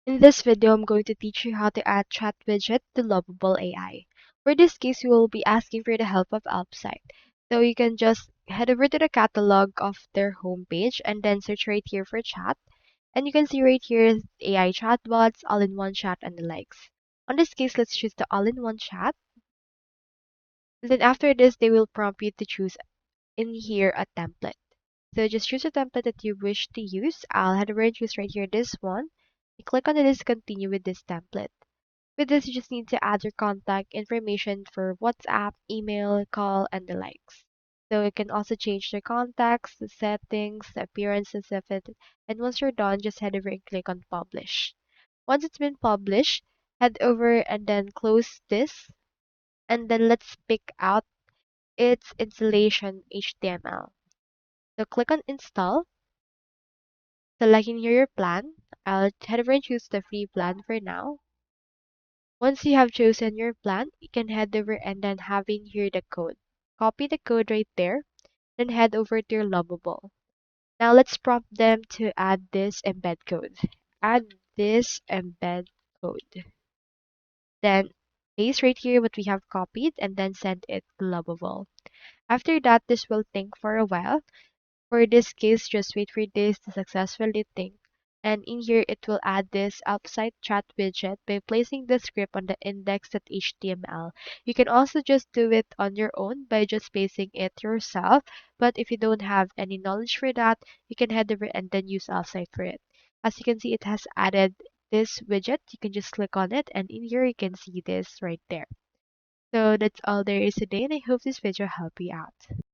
In this video, I'm going to teach you how to add chat widget to Lovable AI. For this case, we will be asking for the help of Upside. So you can just head over to the catalog of their homepage and then search right here for chat. And you can see right here AI chatbots, all-in-one chat, and the likes. On this case, let's choose the all-in-one chat. And then after this, they will prompt you to choose in here a template. So just choose a template that you wish to use. I'll head over and choose right here this one. You click on the discontinue with this template. With this, you just need to add your contact information for WhatsApp, email, call, and the likes. So you can also change the contacts, the settings, the appearances of it. And once you're done, just head over and click on publish. Once it's been published, head over and then close this. And then let's pick out its installation HTML. So click on install, selecting here your plan. I'll head over and choose the free plan for now. Once you have chosen your plan, you can head over and then having here the code. Copy the code right there, then head over to your Lovable. Now let's prompt them to add this embed code. Add this embed code. Then paste right here what we have copied and then send it to Lovable. After that, this will think for a while. For this case, just wait for this to successfully think. And in here, it will add this outside chat widget by placing the script on the index.html. You can also just do it on your own by just pasting it yourself. But if you don't have any knowledge for that, you can head over and then use outside for it. As you can see, it has added this widget. You can just click on it, and in here, you can see this right there. So that's all there is today, and I hope this video helped you out.